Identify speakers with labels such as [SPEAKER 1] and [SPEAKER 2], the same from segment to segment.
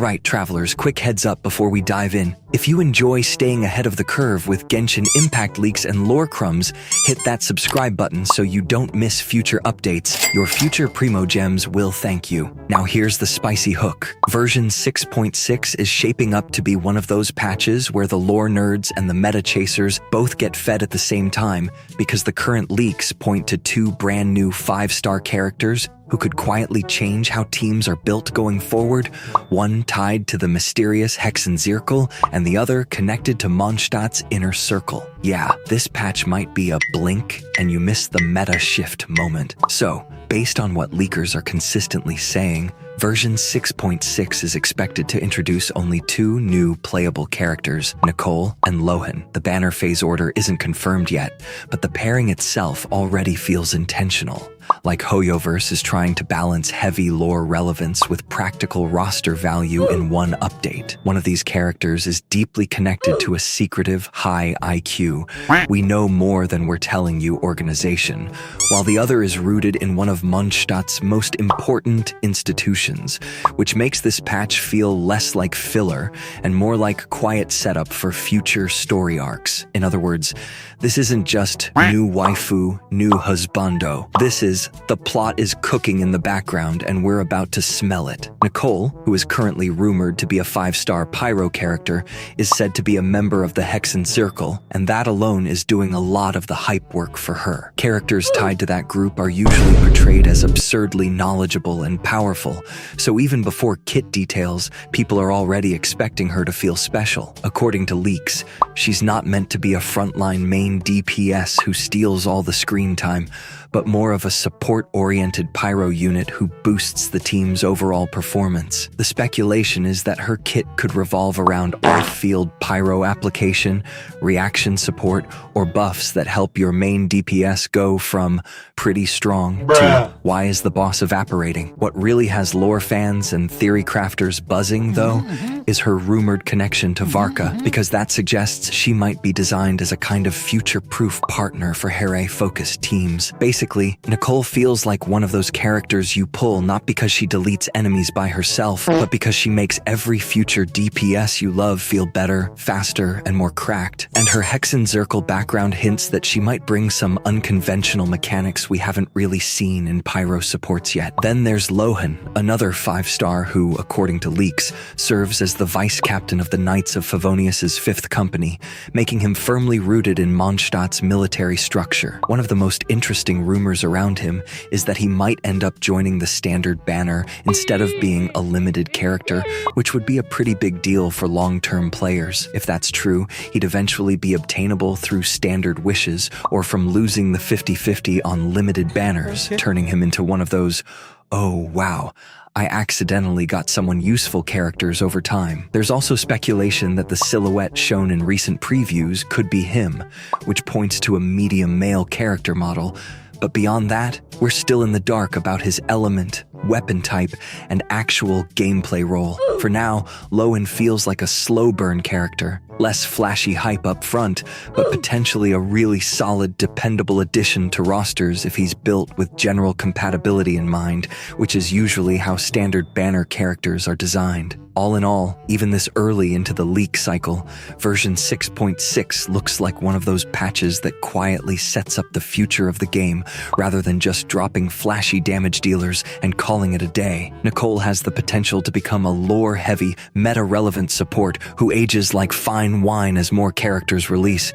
[SPEAKER 1] Alright travelers, quick heads up before we dive in. If you enjoy staying ahead of the curve with Genshin impact leaks and lore crumbs, hit that subscribe button so you don't miss future updates. Your future Primogems will thank you. Now here's the spicy hook. Version 6.6 is shaping up to be one of those patches where the lore nerds and the meta chasers both get fed at the same time, because the current leaks point to two brand new 5-star characters who could quietly change how teams are built going forward, one tied to the mysterious Hexenzirkel and the other connected to Mondstadt's inner circle. Yeah, this patch might be a blink and you miss the meta shift moment. So, based on what leakers are consistently saying, version 6.6 is expected to introduce only 2 new playable characters, Nicole and Lohen. The banner phase order isn't confirmed yet, but the pairing itself already feels intentional. Like Hoyoverse is trying to balance heavy lore relevance with practical roster value in one update. One of these characters is deeply connected to a secretive, high IQ. We know more than we're telling you organization, while the other is rooted in one of Mondstadt's most important institutions, which makes this patch feel less like filler and more like quiet setup for future story arcs. In other words, this isn't just new waifu, new husbando. This is the plot is cooking in the background and we're about to smell it. Nicole, who is currently rumored to be a 5-star Pyro character, is said to be a member of the Hexenzirkel, and that alone is doing a lot of the hype work for her. Characters tied to that group are usually portrayed as absurdly knowledgeable and powerful, so even before kit details, people are already expecting her to feel special. According to leaks, she's not meant to be a frontline main DPS who steals all the screen time, but more of a support-oriented Pyro unit who boosts the team's overall performance. The speculation is that her kit could revolve around off-field Pyro application, reaction support, or buffs that help your main DPS go from pretty strong to why is the boss evaporating. What really has lore fans and theory crafters buzzing, though, is her rumored connection to Varka, because that suggests she might be designed as a kind of future-proof partner for Here-focused teams. Basically, Nicole feels like one of those characters you pull not because she deletes enemies by herself, but because she makes every future DPS you love feel better, faster, and more cracked. And her Hexenzirkel background hints that she might bring some unconventional mechanics we haven't really seen in Pyro supports yet. Then there's Lohen, another 5-star who, according to leaks, serves as the vice captain of the Knights of Favonius' 5th company, making him firmly rooted in Mondstadt's military structure. One of the most interesting rumors around him is that he might end up joining the standard banner instead of being a limited character, which would be a pretty big deal for long-term players. If that's true, he'd eventually be obtainable through standard wishes or from losing the 50-50 on limited banners, turning him into one of those, oh wow, I accidentally got someone useful characters over time. There's also speculation that the silhouette shown in recent previews could be him, which points to a medium male character model. But beyond that, we're still in the dark about his element, weapon type, and actual gameplay role. For now, Lohen feels like a slow burn character, less flashy hype up front, but potentially a really solid, dependable addition to rosters if he's built with general compatibility in mind, which is usually how standard banner characters are designed. All in all, even this early into the leak cycle, version 6.6 looks like one of those patches that quietly sets up the future of the game, rather than just dropping flashy damage dealers and calling it a day. Nicole has the potential to become a lore-heavy, meta-relevant support who ages like fine wine as more characters release,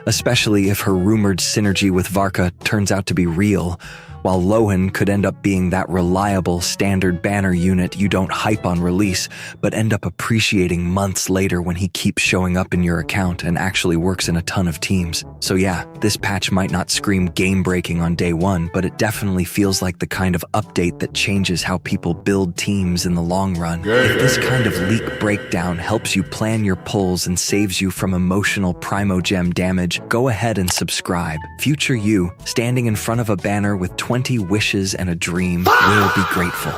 [SPEAKER 1] especially if her rumored synergy with Varka turns out to be real, while Lohen could end up being that reliable standard banner unit you don't hype on release, but end up appreciating months later when he keeps showing up in your account and actually works in a ton of teams. So yeah, this patch might not scream game-breaking on day one, but it definitely feels like the kind of update that changes how people build teams in the long run. If this kind of leak breakdown helps you plan your pulls and saves you from emotional Primogem damage, go ahead and subscribe. Future you, standing in front of a banner with 20 wishes and a dream, will be grateful.